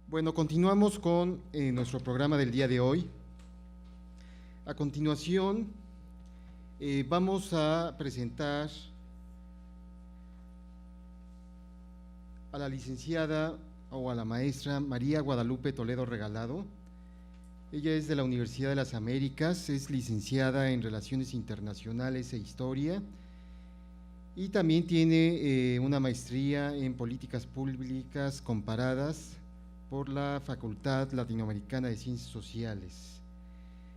Bueno, continuamos con nuestro programa del día de hoy. A continuación, vamos a presentar a la licenciada o a la maestra María Guadalupe Toledo Regalado. Ella es de la Universidad de las Américas, es licenciada en Relaciones Internacionales e Historia y también tiene una maestría en Políticas Públicas Comparadas por la Facultad Latinoamericana de Ciencias Sociales.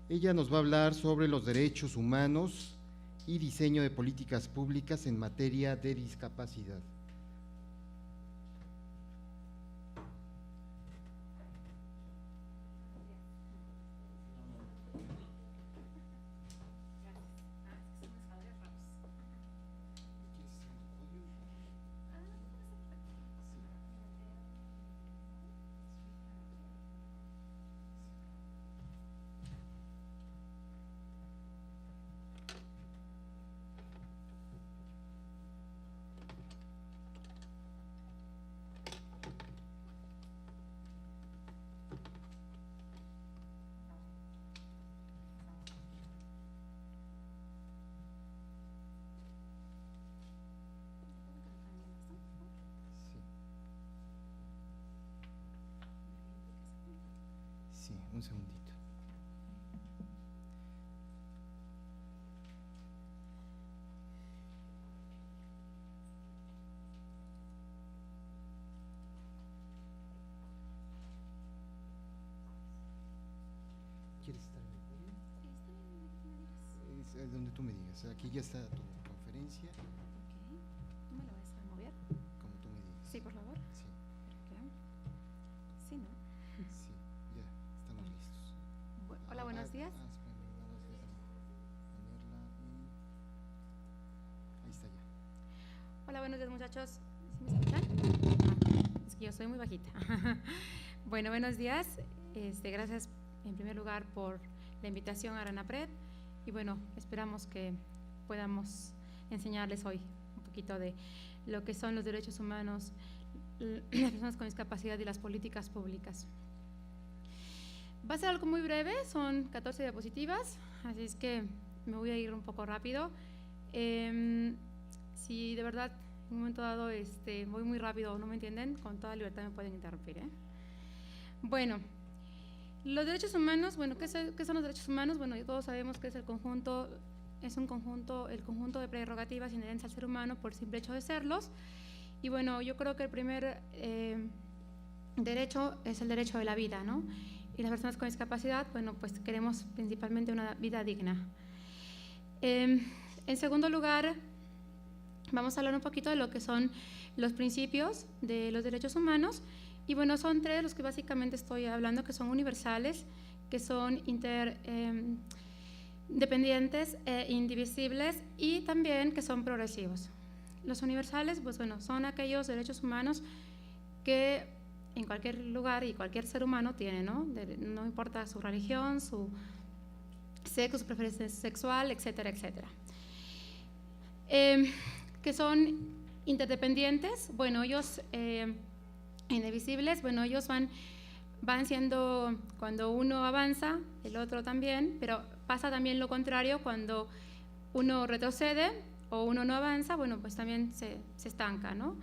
Ella nos va a hablar sobre los derechos humanos y diseño de políticas públicas en materia de discapacidad. Sí, un segundito. ¿Quieres estar en el podio? Es donde tú me digas. Aquí ya está tu conferencia. Ok. ¿Tú me lo vas a mover? Como tú me digas. Sí, por favor. Sí. Okay. Sí, ¿no? Sí, ya, estamos listos. Hola, buenos días. Espérame, nada más ponerla ahí está ya. Hola, buenos días, muchachos. ¿Sí me escuchan? Es que yo soy muy bajita. Bueno, buenos días. Gracias en primer lugar por la invitación a RANAPRED y bueno, esperamos que podamos enseñarles hoy un poquito de lo que son los derechos humanos, las personas con discapacidad y las políticas públicas. Va a ser algo muy breve, son 14 diapositivas, así es que me voy a ir un poco rápido. Si de verdad en un momento dado voy muy rápido o no me entienden, con toda libertad me pueden interrumpir. Bueno, los derechos humanos, bueno, ¿qué son los derechos humanos? Bueno, todos sabemos que es el conjunto de prerrogativas inherentes al ser humano por el simple hecho de serlos. Y bueno, yo creo que el primer derecho es el derecho de la vida, ¿no? Y las personas con discapacidad, bueno, pues queremos principalmente una vida digna. En segundo lugar, vamos a hablar un poquito de lo que son los principios de los derechos humanos. Y bueno, son tres los que básicamente estoy hablando, que son universales, que son independientes e indivisibles y también que son progresivos. Los universales, pues bueno, son aquellos derechos humanos que en cualquier lugar y cualquier ser humano tiene, ¿no? No importa su religión, su sexo, su preferencia sexual, etcétera, etcétera. Que son interdependientes, bueno, ellos indivisibles, bueno, ellos van siendo, cuando uno avanza, el otro también, pero pasa también lo contrario, cuando uno retrocede o uno no avanza, bueno, pues también se estanca, ¿no?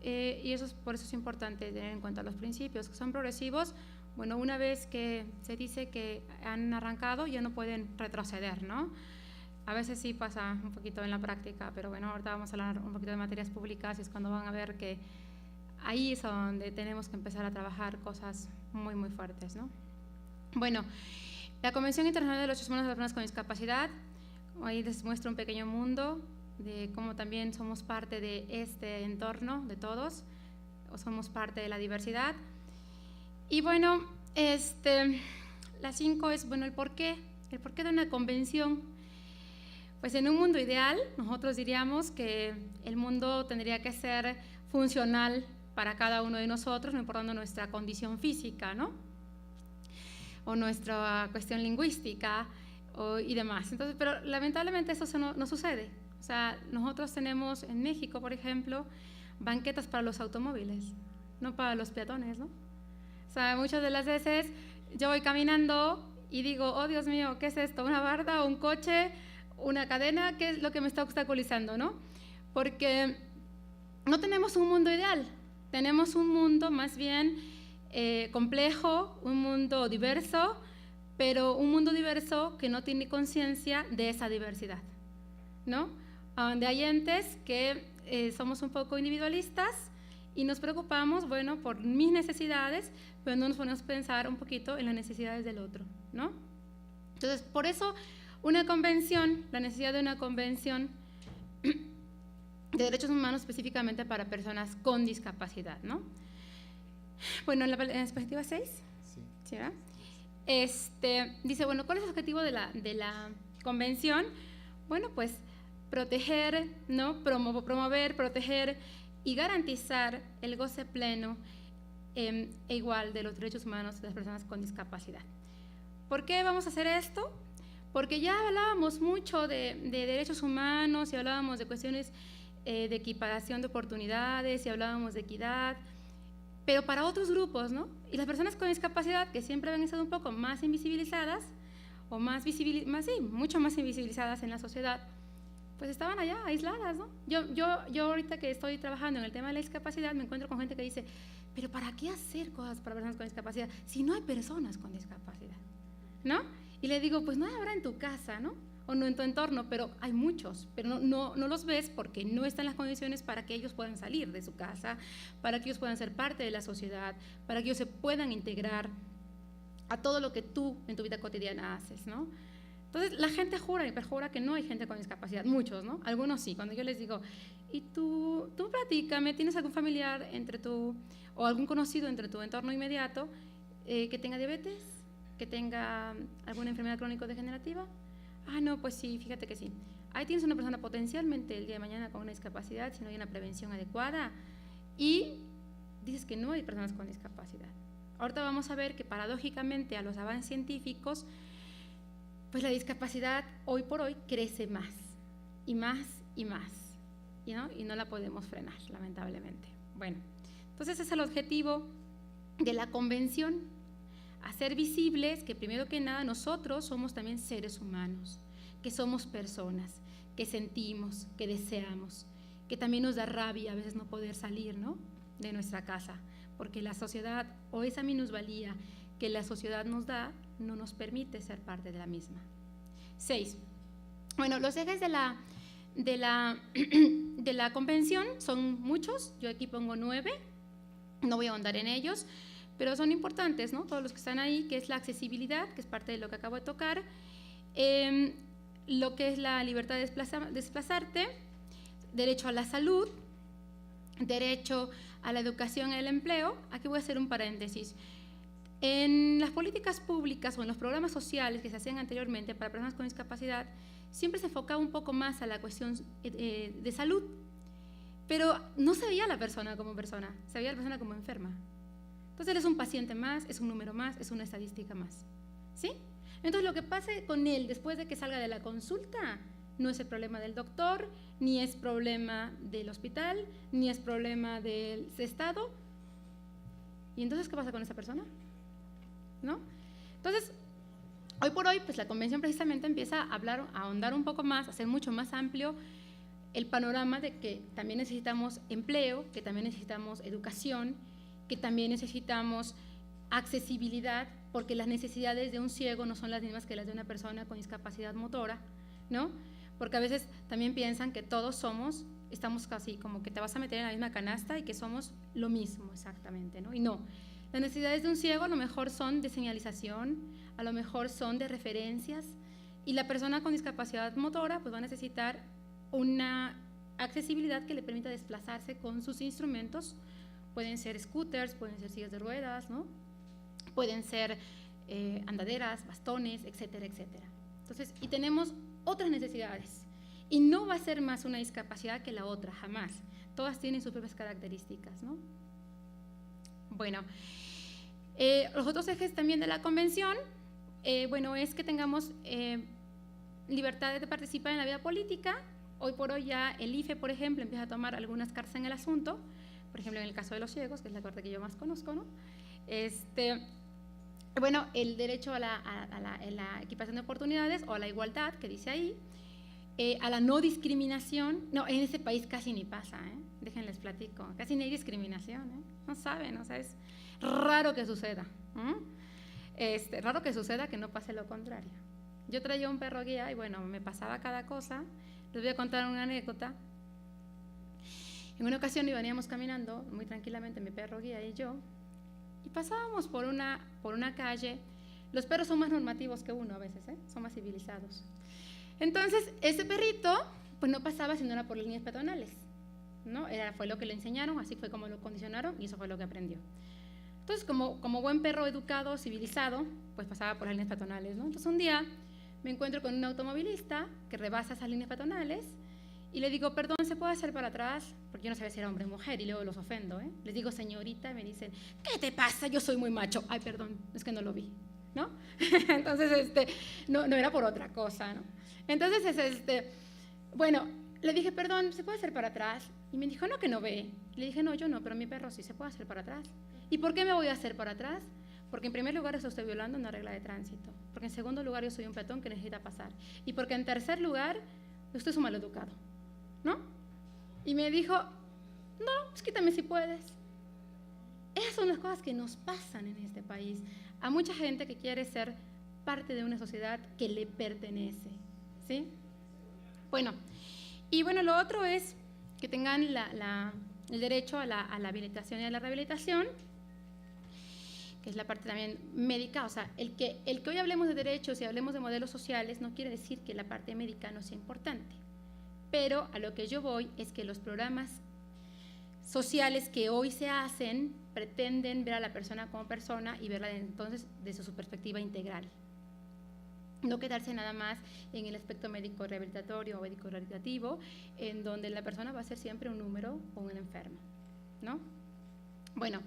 Y por eso es importante tener en cuenta los principios, que son progresivos. Bueno, una vez que se dice que han arrancado, ya no pueden retroceder, ¿no? A veces sí pasa un poquito en la práctica, pero bueno, ahorita vamos a hablar un poquito de materias públicas y es cuando van a ver que ahí es donde tenemos que empezar a trabajar cosas muy, muy fuertes, ¿no? Bueno, la Convención Internacional de los Derechos Humanos de las Personas con Discapacidad, ahí les muestro un pequeño mundo de cómo también somos parte de este entorno de todos, o somos parte de la diversidad. Y bueno, la 5 es, bueno, el porqué de una convención. Pues en un mundo ideal, nosotros diríamos que el mundo tendría que ser funcional para cada uno de nosotros, no importando nuestra condición física, ¿no? O nuestra cuestión lingüística y demás. Entonces, pero lamentablemente eso no sucede. O sea, nosotros tenemos en México, por ejemplo, banquetas para los automóviles, no para los peatones, ¿no? O sea, muchas de las veces yo voy caminando y digo, oh Dios mío, ¿qué es esto? ¿Una barda, un coche, una cadena? ¿Qué es lo que me está obstaculizando, no? Porque no tenemos un mundo ideal, tenemos un mundo más bien complejo, un mundo diverso, pero un mundo diverso que no tiene conciencia de esa diversidad, ¿no? Donde hay entes que somos un poco individualistas y nos preocupamos, bueno, por mis necesidades, pero no nos ponemos a pensar un poquito en las necesidades del otro, ¿no? Entonces, por eso una convención, la necesidad de una convención de derechos humanos específicamente para personas con discapacidad, ¿no? Bueno, en la perspectiva 6, ¿sí, verdad? Dice, bueno, ¿cuál es el objetivo de la convención? Bueno, pues proteger, ¿no? Promover, proteger y garantizar el goce pleno e igual de los derechos humanos de las personas con discapacidad. ¿Por qué vamos a hacer esto? Porque ya hablábamos mucho de derechos humanos y hablábamos de cuestiones de equiparación de oportunidades y hablábamos de equidad, pero para otros grupos, ¿no? Y las personas con discapacidad, que siempre habían estado un poco más invisibilizadas, o mucho más invisibilizadas en la sociedad, pues estaban allá, aisladas, ¿no? Yo ahorita que estoy trabajando en el tema de la discapacidad, me encuentro con gente que dice, pero ¿para qué hacer cosas para personas con discapacidad si no hay personas con discapacidad? ¿No? Y le digo, pues no habrá en tu casa, ¿no? O no en tu entorno, pero hay muchos, pero no los ves porque no están las condiciones para que ellos puedan salir de su casa, para que ellos puedan ser parte de la sociedad, para que ellos se puedan integrar a todo lo que tú en tu vida cotidiana haces, ¿no? Entonces, la gente jura y perjura que no hay gente con discapacidad, muchos, ¿no? Algunos sí, cuando yo les digo, y tú platícame, ¿tienes algún familiar o algún conocido entre tu entorno inmediato que tenga diabetes, que tenga alguna enfermedad crónico-degenerativa? Ah, no, pues sí, fíjate que sí. Ahí tienes una persona potencialmente el día de mañana con una discapacidad, si no hay una prevención adecuada, y dices que no hay personas con discapacidad. Ahorita vamos a ver que paradójicamente a los avances científicos, pues la discapacidad hoy por hoy crece más, y más, y más, ¿no? Y no la podemos frenar, lamentablemente. Bueno, entonces ese es el objetivo de la convención, hacer visibles que primero que nada nosotros somos también seres humanos, que somos personas, que sentimos, que deseamos, que también nos da rabia a veces no poder salir, ¿no?, de nuestra casa, porque la sociedad o esa minusvalía que la sociedad nos da no nos permite ser parte de la misma. 6. Bueno, los ejes de la convención son muchos, yo aquí pongo 9, no voy a ahondar en ellos, pero son importantes, ¿no? Todos los que están ahí, que es la accesibilidad, que es parte de lo que acabo de tocar, lo que es la libertad de desplazarte, derecho a la salud, derecho a la educación y al empleo. Aquí voy a hacer un paréntesis. En las políticas públicas o en los programas sociales que se hacían anteriormente para personas con discapacidad, siempre se enfocaba un poco más a la cuestión de salud, pero no se veía a la persona como persona, se veía a la persona como enferma. Entonces él es un paciente más, es un número más, es una estadística más, ¿sí? Entonces lo que pase con él después de que salga de la consulta no es el problema del doctor, ni es problema del hospital, ni es problema del Estado. ¿Y entonces qué pasa con esa persona? ¿No? Entonces, hoy por hoy, pues la convención precisamente empieza a hablar, a ahondar un poco más, a hacer mucho más amplio el panorama de que también necesitamos empleo, que también necesitamos educación, que también necesitamos accesibilidad, porque las necesidades de un ciego no son las mismas que las de una persona con discapacidad motora, ¿no? Porque a veces también piensan que todos estamos casi como que te vas a meter en la misma canasta y que somos lo mismo exactamente, ¿no? Y no, las necesidades de un ciego a lo mejor son de señalización, a lo mejor son de referencias, y la persona con discapacidad motora pues va a necesitar una accesibilidad que le permita desplazarse con sus instrumentos. Pueden ser scooters, pueden ser sillas de ruedas, ¿no? Pueden ser andaderas, bastones, etcétera, etcétera. Entonces, y tenemos otras necesidades, y no va a ser más una discapacidad que la otra, jamás. Todas tienen sus propias características, ¿no? Bueno, los otros ejes también de la convención, bueno, es que tengamos libertad de participar en la vida política. Hoy por hoy ya el IFE, por ejemplo, empieza a tomar algunas cartas en el asunto, por ejemplo, en el caso de los ciegos, que es la parte que yo más conozco, ¿no? Bueno, el derecho a la equiparación de oportunidades o a la igualdad, que dice ahí, a la no discriminación. No, en ese país casi ni pasa, déjenles platico, casi no hay discriminación, no saben, o sea, es raro que suceda, raro que suceda que no pase lo contrario. Yo traía un perro guía y bueno, me pasaba cada cosa. Les voy a contar una anécdota. En una ocasión veníamos caminando muy tranquilamente mi perro guía y yo, y pasábamos por una calle. Los perros son más normativos que uno a veces, son más civilizados. Entonces, ese perrito, pues no pasaba si no era por líneas peatonales, ¿no? Fue lo que le enseñaron, así fue como lo condicionaron y eso fue lo que aprendió. Entonces, como buen perro educado, civilizado, pues pasaba por las líneas peatonales, ¿no? Entonces, un día me encuentro con un automovilista que rebasa esas líneas peatonales y le digo, perdón, ¿se puede hacer para atrás? Porque yo no sabía si era hombre o mujer y luego los ofendo, Les digo, señorita, y me dicen, ¿qué te pasa? Yo soy muy macho. Ay, perdón, es que no lo vi, ¿no? Entonces, no era por otra cosa, ¿no? Entonces, bueno, le dije, perdón, ¿se puede hacer para atrás? Y me dijo, no, que no ve. Le dije, no, yo no, pero mi perro sí se puede hacer para atrás. ¿Y por qué me voy a hacer para atrás? Porque en primer lugar eso estoy violando una regla de tránsito. Porque en segundo lugar yo soy un peatón que necesita pasar. Y porque en tercer lugar usted es un maleducado, ¿no? Y me dijo, no, pues quítame si puedes. Esas son las cosas que nos pasan en este país. A mucha gente que quiere ser parte de una sociedad que le pertenece, ¿sí? Bueno, y bueno, lo otro es que tengan el derecho a la habilitación y a la rehabilitación, que es la parte también médica. O sea, el que hoy hablemos de derechos y hablemos de modelos sociales no quiere decir que la parte médica no sea importante, pero a lo que yo voy es que los programas sociales que hoy se hacen pretenden ver a la persona como persona y verla entonces desde su perspectiva integral. No quedarse nada más en el aspecto médico rehabilitatorio o médico rehabilitativo, en donde la persona va a ser siempre un número o un enfermo, ¿no? Bueno,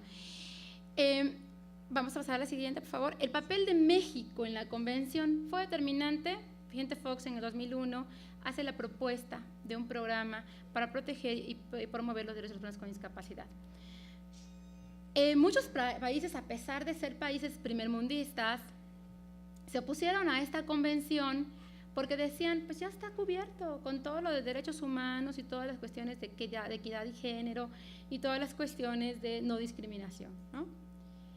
vamos a pasar a la siguiente, por favor. El papel de México en la convención fue determinante. Vicente Fox en el 2001 hace la propuesta de un programa para proteger y promover los derechos de las personas con discapacidad. Muchos países, a pesar de ser países primermundistas, se opusieron a esta convención porque decían, pues ya está cubierto con todo lo de derechos humanos y todas las cuestiones de equidad y género y todas las cuestiones de no discriminación, ¿no?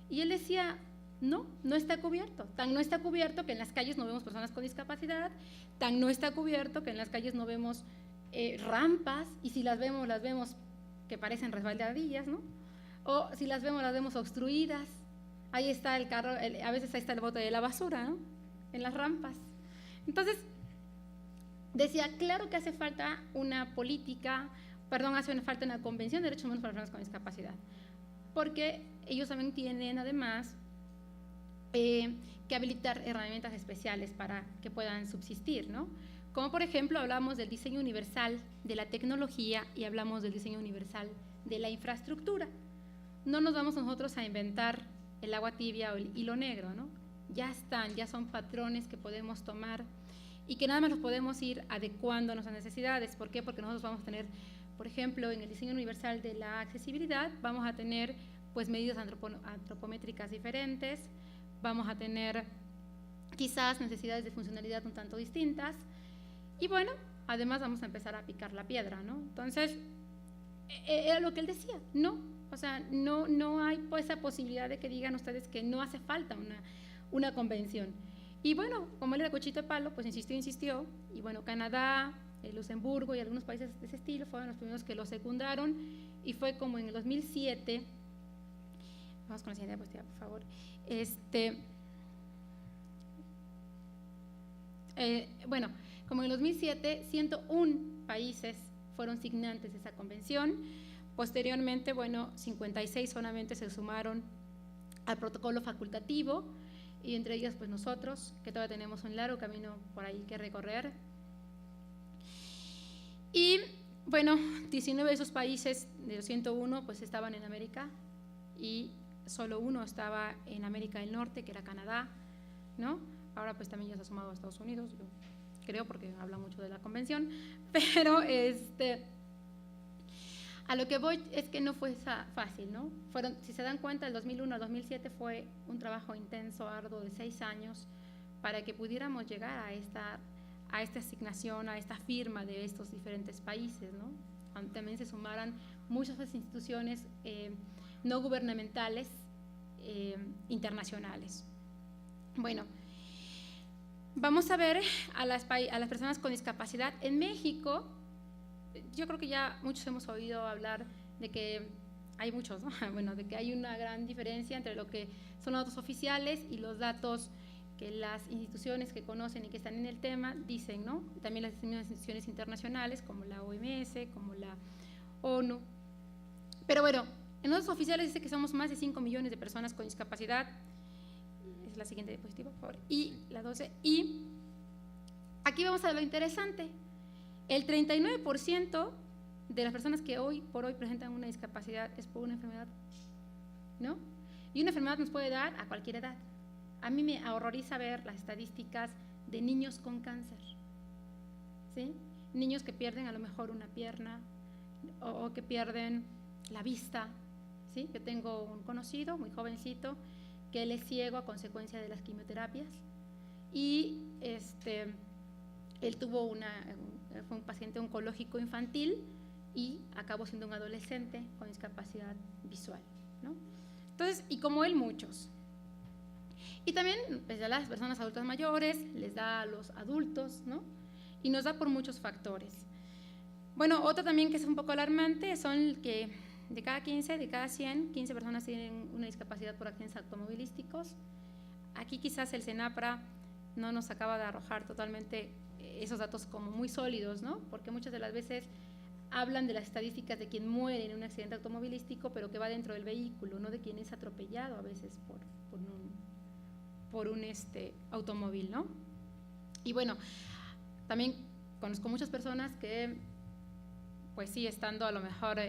Y él decía, no está cubierto. Tan no está cubierto que en las calles no vemos personas con discapacidad, tan no está cubierto que en las calles no vemos rampas, y si las vemos que parecen resbaladillas, ¿no? O si las vemos obstruidas. Ahí está el carro, a veces ahí está el bote de la basura, ¿no? En las rampas. Entonces, decía, claro que hace falta una política, hace falta una convención de derechos humanos para personas con discapacidad, porque ellos también tienen además que habilitar herramientas especiales para que puedan subsistir, ¿no? Como por ejemplo hablamos del diseño universal de la tecnología y hablamos del diseño universal de la infraestructura. No nos vamos nosotros a inventar el agua tibia o el hilo negro, ¿no? Ya son patrones que podemos tomar y que nada más los podemos ir adecuando a nuestras necesidades. ¿Por qué? Porque nosotros vamos a tener, por ejemplo, en el diseño universal de la accesibilidad, vamos a tener pues medidas antropométricas diferentes, vamos a tener quizás necesidades de funcionalidad un tanto distintas, y bueno, además vamos a empezar a picar la piedra, ¿no? Entonces, era lo que él decía, o sea, no hay pues esa posibilidad de que digan ustedes que no hace falta una convención. Y bueno, como él era cochito de palo, pues insistió, y bueno, Canadá, Luxemburgo y algunos países de ese estilo fueron los primeros que lo secundaron, y fue como en el 2007, vamos con la siguiente diapositiva, por favor, bueno, como en el 2007, 101 países fueron signantes de esa convención. Posteriormente, bueno, 56 solamente se sumaron al protocolo facultativo, y entre ellas pues nosotros, que todavía tenemos un largo camino por ahí que recorrer. Y bueno, 19 de esos países de los 101 pues estaban en América, y solo uno estaba en América del Norte, que era Canadá, ¿no? Ahora pues también ya se ha sumado a Estados Unidos, yo creo, porque habla mucho de la convención, pero A lo que voy es que no fue fácil, ¿no? Si se dan cuenta, el 2001 al 2007 fue un trabajo intenso, arduo, de 6 años, para que pudiéramos llegar a esta asignación, a esta firma de estos diferentes países, ¿no? También se sumaran muchas instituciones no gubernamentales internacionales. Bueno, vamos a ver a las personas con discapacidad. En México, yo creo que ya muchos hemos oído hablar de que hay muchos, ¿no? Bueno, de que hay una gran diferencia entre lo que son los datos oficiales y los datos que las instituciones que conocen y que están en el tema dicen, ¿no? También las instituciones internacionales como la OMS, como la ONU. Pero bueno, en los datos oficiales dice que somos más de 5 millones de personas con discapacidad. Es la siguiente diapositiva, por favor. Y la 12. Y aquí vamos a ver lo interesante. El 39% de las personas que hoy por hoy presentan una discapacidad es por una enfermedad, ¿no? Y una enfermedad nos puede dar a cualquier edad. A mí me horroriza ver las estadísticas de niños con cáncer, ¿sí? Niños que pierden a lo mejor una pierna o que pierden la vista, ¿sí? Yo tengo un conocido muy jovencito que él es ciego a consecuencia de las quimioterapias y él fue un paciente oncológico infantil y acabó siendo un adolescente con discapacidad visual, ¿no? Entonces, y como él, muchos. Y también les da a las personas adultas mayores, les da a los adultos, ¿no? Y nos da por muchos factores. Bueno, otra también que es un poco alarmante son que de cada 100, 15 personas tienen una discapacidad por accidentes automovilísticos. Aquí quizás el CENAPRA no nos acaba de arrojar totalmente esos datos como muy sólidos, ¿no? Porque muchas de las veces hablan de las estadísticas de quien muere en un accidente automovilístico, pero que va dentro del vehículo, no de quien es atropellado a veces por un automóvil, ¿no? Y bueno, también conozco muchas personas que, pues sí, estando a lo mejor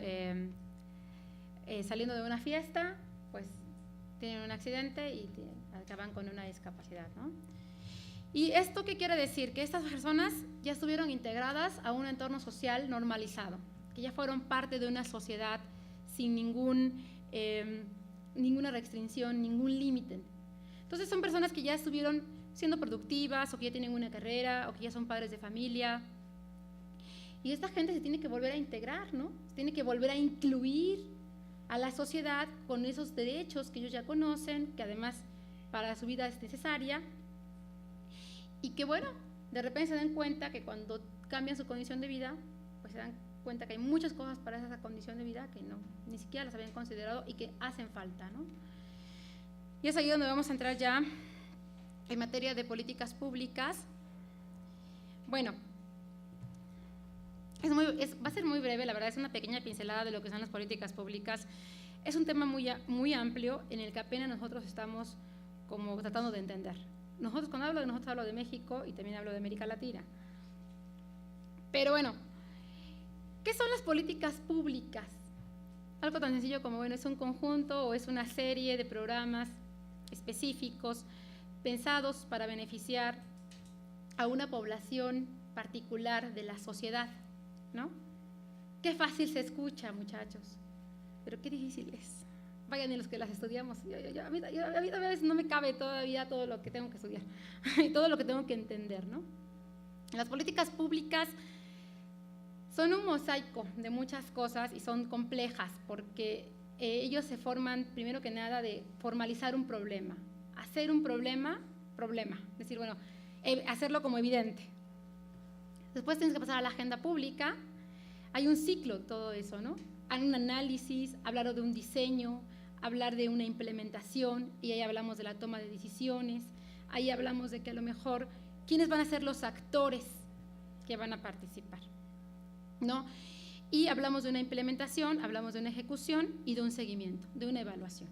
saliendo de una fiesta, pues tienen un accidente y acaban con una discapacidad, ¿no? ¿Y esto qué quiere decir? Que estas personas ya estuvieron integradas a un entorno social normalizado, que ya fueron parte de una sociedad sin ninguna restricción, ningún límite. Entonces son personas que ya estuvieron siendo productivas o que ya tienen una carrera o que ya son padres de familia. Y esta gente se tiene que volver a integrar, ¿no? Se tiene que volver a incluir a la sociedad con esos derechos que ellos ya conocen, que además para su vida es necesaria. Y que bueno, de repente se dan cuenta que cuando cambian su condición de vida, pues se dan cuenta que hay muchas cosas para esa condición de vida que ni siquiera las habían considerado y que hacen falta, ¿no? Y es ahí donde vamos a entrar ya en materia de políticas públicas. Bueno, va a ser muy breve, la verdad es una pequeña pincelada de lo que son las políticas públicas. Es un tema muy amplio en el que apenas nosotros estamos como tratando de entender. Cuando hablo de nosotros, hablo de México y también hablo de América Latina. Pero bueno, ¿qué son las políticas públicas? Algo tan sencillo como, bueno, es un conjunto o es una serie de programas específicos pensados para beneficiar a una población particular de la sociedad, ¿no? Qué fácil se escucha, muchachos, pero qué difícil es. Vayan en los que las estudiamos. A mí a veces no me cabe todavía todo lo que tengo que estudiar y todo lo que tengo que entender, ¿no? Las políticas públicas son un mosaico de muchas cosas y son complejas porque ellos se forman, primero que nada, de formalizar un problema, hacer un problema, decir, bueno, hacerlo como evidente. Después tienes que pasar a la agenda pública, hay un ciclo todo eso, ¿no? Hay un análisis, hablar de un diseño, hablar de una implementación, y ahí hablamos de la toma de decisiones, ahí hablamos de que a lo mejor quiénes van a ser los actores que van a participar, ¿no? Y hablamos de una implementación, hablamos de una ejecución y de un seguimiento, de una evaluación.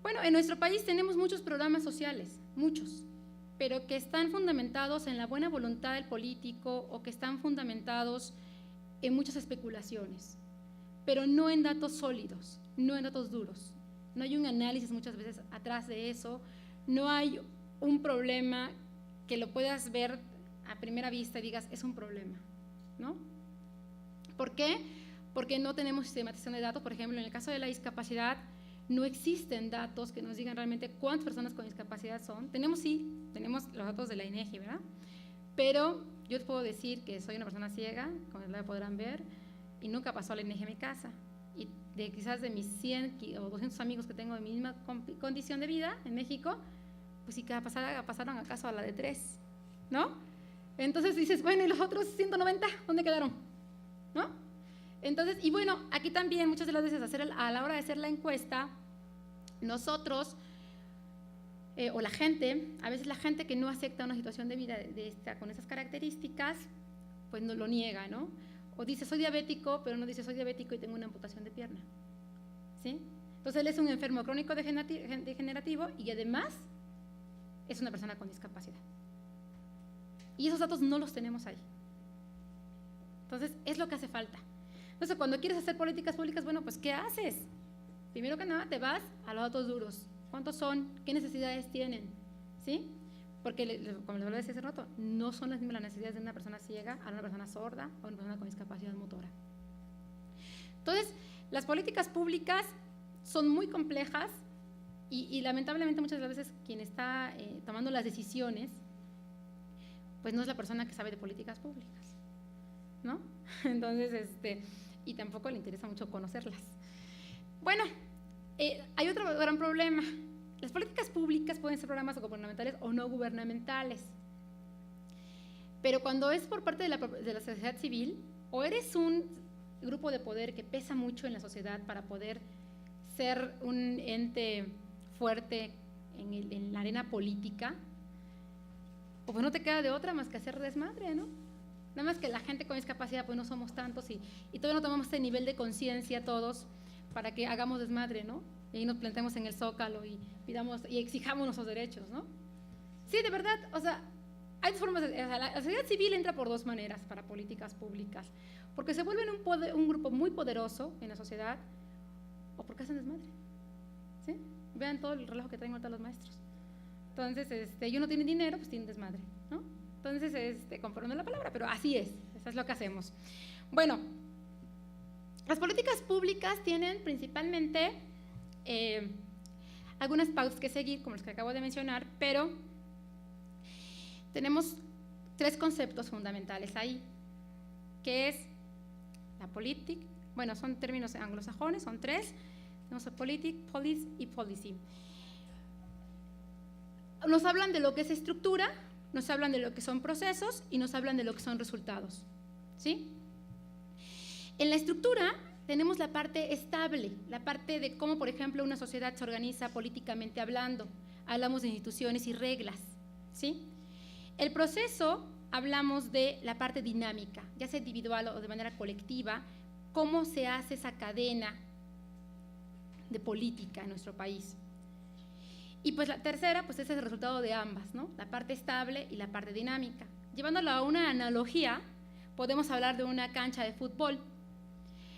Bueno, en nuestro país tenemos muchos programas sociales, muchos, pero que están fundamentados en la buena voluntad del político o que están fundamentados en muchas especulaciones, pero no en datos sólidos, no en datos duros. No hay un análisis muchas veces atrás de eso, no hay un problema que lo puedas ver a primera vista y digas, es un problema, ¿no? ¿Por qué? porque no tenemos sistematización de datos. Por ejemplo, en el caso de la discapacidad, no existen datos que nos digan realmente cuántas personas con discapacidad son. Tenemos los datos de la INEGI, ¿verdad? Pero yo les puedo decir que soy una persona ciega, como la podrán ver, y nunca pasó a la INEGI a mi casa. Y quizás de mis 100 o 200 amigos que tengo de mi misma condición de vida en México, pues sí que pasaron acaso a la de 3, ¿no? Entonces dices, bueno, ¿y los otros 190 dónde quedaron? ¿No? Entonces, y bueno, aquí también muchas de las veces a la hora de hacer la encuesta, nosotros, o la gente, a veces la gente que no acepta una situación de vida con esas características, pues no lo niega, ¿no? O dice, soy diabético, pero no dice, soy diabético y tengo una amputación de pierna, ¿sí? Entonces, él es un enfermo crónico degenerativo y además es una persona con discapacidad. Y esos datos no los tenemos ahí. Entonces, es lo que hace falta. Entonces, cuando quieres hacer políticas públicas, bueno, pues, ¿qué haces? Primero que nada, te vas a los datos duros. ¿Cuántos son? ¿Qué necesidades tienen? ¿Sí? Porque, como les voy a decir hace rato, no son las mismas las necesidades de una persona ciega a una persona sorda o una persona con discapacidad motora. Entonces, las políticas públicas son muy complejas y lamentablemente muchas de las veces quien está tomando las decisiones, pues no es la persona que sabe de políticas públicas, ¿no? Entonces, y tampoco le interesa mucho conocerlas. Bueno, hay otro gran problema. Las políticas públicas pueden ser programas gubernamentales o no gubernamentales, pero cuando es por parte de la sociedad civil, o eres un grupo de poder que pesa mucho en la sociedad para poder ser un ente fuerte en la arena política, o pues no te queda de otra más que hacer desmadre, ¿no? Nada más que la gente con discapacidad pues no somos tantos y todavía no tomamos este nivel de conciencia todos para que hagamos desmadre, ¿no? Y nos plantemos en el Zócalo y pidamos y exijamos nuestros derechos, ¿no? Sí, de verdad, o sea, hay dos formas, la sociedad civil entra por dos maneras para políticas públicas, porque se vuelven un grupo muy poderoso en la sociedad o porque hacen desmadre, ¿sí? Vean todo el relajo que traen ahorita los maestros. Entonces, ellos no tienen dinero, pues tienen desmadre, ¿no? Entonces, con perdón de la palabra, pero así es, eso es lo que hacemos. Bueno, las políticas públicas tienen principalmente algunas pautas que seguir, como los que acabo de mencionar, pero tenemos 3 conceptos fundamentales ahí, que es la política, bueno, son términos anglosajones, son 3, tenemos politic, policy y policy. Nos hablan de lo que es estructura, nos hablan de lo que son procesos y nos hablan de lo que son resultados, ¿sí? En la estructura tenemos la parte estable, la parte de cómo, por ejemplo, una sociedad se organiza políticamente hablando. Hablamos de instituciones y reglas, ¿sí? El proceso, hablamos de la parte dinámica, ya sea individual o de manera colectiva, cómo se hace esa cadena de política en nuestro país. Y pues la tercera, pues ese es el resultado de ambas, ¿no? La parte estable y la parte dinámica. Llevándolo a una analogía, podemos hablar de una cancha de fútbol,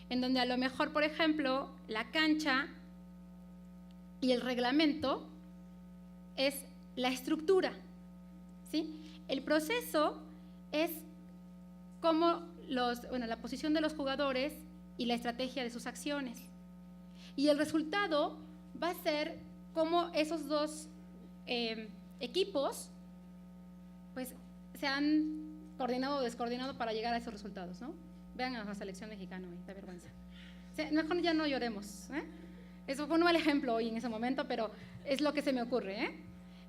en donde a lo mejor, por ejemplo, la cancha y el reglamento es la estructura, ¿sí? El proceso es como la posición de los jugadores y la estrategia de sus acciones. Y el resultado va a ser cómo esos dos equipos pues, se han coordinado o descoordinado para llegar a esos resultados, ¿no? Vean a la selección mexicana hoy, da vergüenza. O sea, mejor ya no lloremos, ¿eh? Eso fue un mal ejemplo hoy en ese momento, pero es lo que se me ocurre, ¿eh?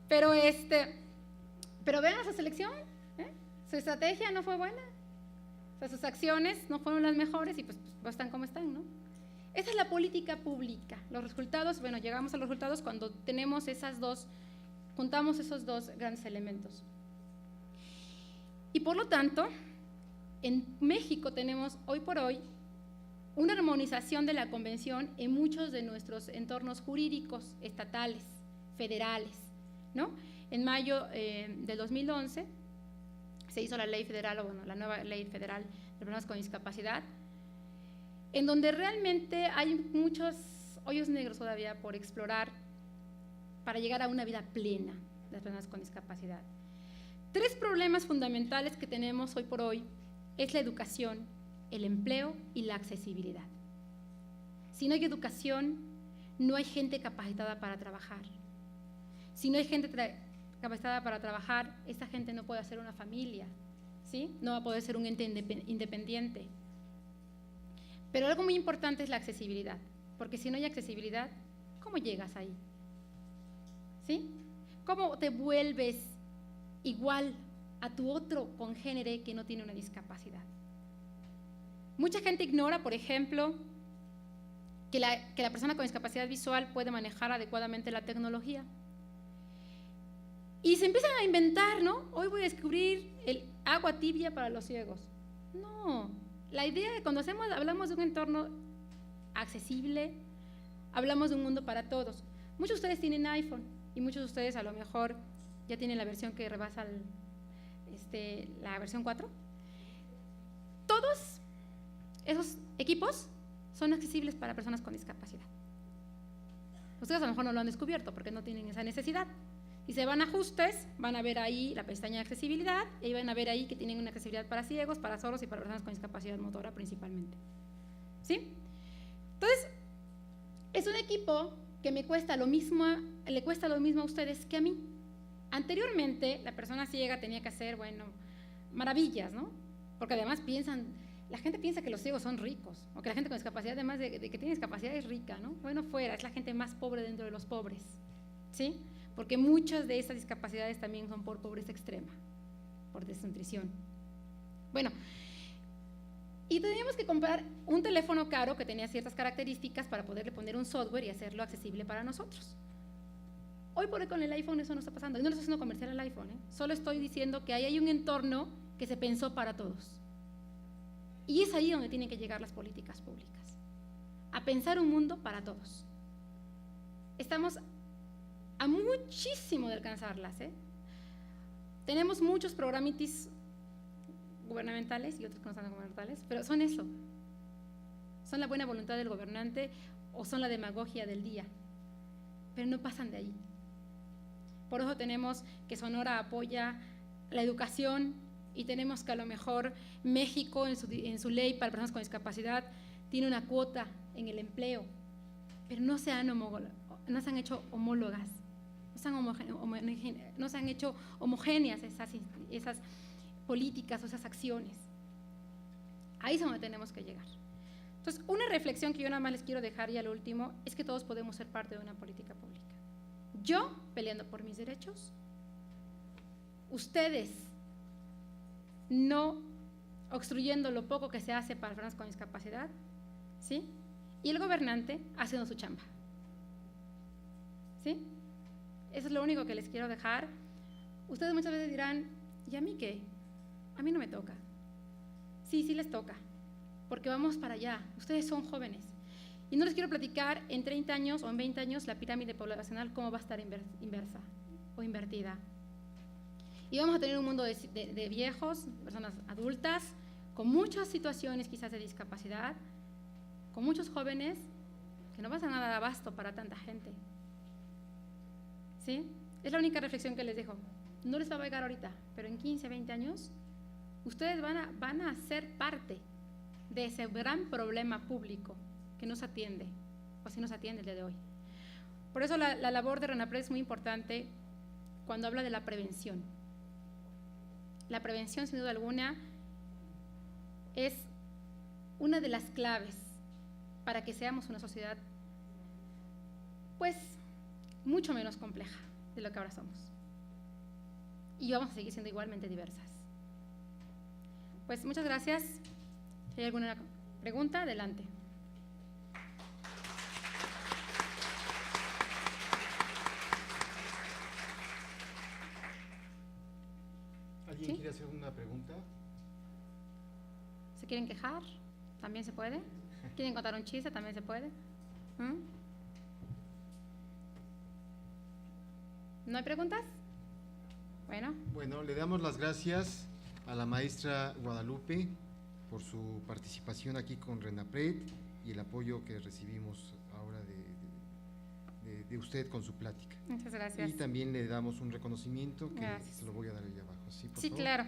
Pero vean a esa selección, ¿eh? Su estrategia no fue buena, o sea, sus acciones no fueron las mejores y pues están como están, ¿no? Esa es la política pública. Los resultados, bueno, llegamos a los resultados cuando tenemos juntamos esos dos grandes elementos. Y por lo tanto, en México tenemos hoy por hoy una armonización de la convención en muchos de nuestros entornos jurídicos estatales, federales, ¿no? En mayo del 2011 se hizo la ley federal, la nueva ley federal de personas con discapacidad, en donde realmente hay muchos hoyos negros todavía por explorar para llegar a una vida plena de las personas con discapacidad. 3 problemas fundamentales que tenemos hoy por hoy es la educación, el empleo y la accesibilidad. Si no hay educación, no hay gente capacitada para trabajar. Si no hay gente capacitada para trabajar, esa gente no puede hacer una familia, ¿sí? No va a poder ser un ente independiente. Pero algo muy importante es la accesibilidad, porque si no hay accesibilidad, ¿cómo llegas ahí? ¿Sí? ¿Cómo te vuelves igual a tu otro congénere que no tiene una discapacidad? Mucha gente ignora, por ejemplo, que la persona con discapacidad visual puede manejar adecuadamente la tecnología. Y se empiezan a inventar, ¿no? Hoy voy a descubrir el agua tibia para los ciegos. No, la idea de cuando hablamos de un entorno accesible, hablamos de un mundo para todos. Muchos de ustedes tienen iPhone y muchos de ustedes a lo mejor ya tienen la versión que rebasa la versión 4. Todos esos equipos son accesibles para personas con discapacidad. Ustedes a lo mejor no lo han descubierto porque no tienen esa necesidad. Si se van a ajustes, van a ver ahí la pestaña de accesibilidad y van a ver ahí que tienen una accesibilidad para ciegos, para sordos y para personas con discapacidad motora principalmente. ¿Sí? Entonces, es un equipo que le cuesta lo mismo a ustedes que a mí. Anteriormente, la persona ciega tenía que hacer, bueno, maravillas, ¿no? Porque además la gente piensa que los ciegos son ricos, o que la gente con discapacidad, además de que tiene discapacidad, es rica, ¿no? Bueno, es la gente más pobre dentro de los pobres, ¿sí? Porque muchas de esas discapacidades también son por pobreza extrema, por desnutrición. Bueno, y teníamos que comprar un teléfono caro que tenía ciertas características para poderle poner un software y hacerlo accesible para nosotros. Hoy por hoy con el iPhone eso no está pasando. Y no le estoy haciendo comercial al iPhone, ¿eh? Solo estoy diciendo que ahí hay un entorno que se pensó para todos. Y es ahí donde tienen que llegar las políticas públicas, a pensar un mundo para todos. Estamos a muchísimo de alcanzarlas, ¿eh? Tenemos muchos programitis gubernamentales y otros que no son gubernamentales, pero son eso. Son la buena voluntad del gobernante o son la demagogia del día, pero no pasan de ahí. Por eso tenemos que Sonora apoya la educación y tenemos que a lo mejor México en su ley para personas con discapacidad tiene una cuota en el empleo, pero no se han hecho homólogas, no se han hecho homogéneas esas políticas o esas acciones. Ahí es donde tenemos que llegar. Entonces, una reflexión que yo nada más les quiero dejar y al último es que todos podemos ser parte de una política pública. Yo peleando por mis derechos, ustedes no obstruyendo lo poco que se hace para personas con discapacidad, ¿sí? Y el gobernante haciendo su chamba, ¿sí? Eso es lo único que les quiero dejar. Ustedes muchas veces dirán, ¿y a mí qué? A mí no me toca. Sí, sí les toca, porque vamos para allá. Ustedes son jóvenes. Y no les quiero platicar en 30 años o en 20 años la pirámide poblacional cómo va a estar inversa o invertida. Y vamos a tener un mundo de viejos, personas adultas, con muchas situaciones quizás de discapacidad, con muchos jóvenes que no van a dar abasto para tanta gente. ¿Sí? Es la única reflexión que les dejo. No les va a llegar ahorita, pero en 15, 20 años, ustedes van a ser parte de ese gran problema público que no se atiende, o si no se atiende el día de hoy. Por eso la labor de RENAPRED es muy importante cuando habla de la prevención. La prevención, sin duda alguna, es una de las claves para que seamos una sociedad, pues, mucho menos compleja de lo que ahora somos. Y vamos a seguir siendo igualmente diversas. Pues, muchas gracias. Si hay alguna pregunta, adelante. ¿Alguien quiere hacer una pregunta? ¿Se quieren quejar? También se puede. ¿Quieren contar un chiste? También se puede. ¿No hay preguntas? Bueno, le damos las gracias a la maestra Guadalupe por su participación aquí con RENAPRED y el apoyo que recibimos ahora de usted con su plática. Muchas gracias. Y también le damos un reconocimiento que gracias. se lo voy a dar allá abajo. Sí, por sí favor. claro.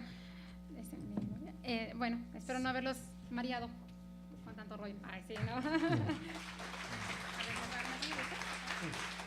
Bueno, espero no haberlos mareado con tanto rollo. Ay, sí, ¿no? A ver, cerrarme aquí, ¿viste?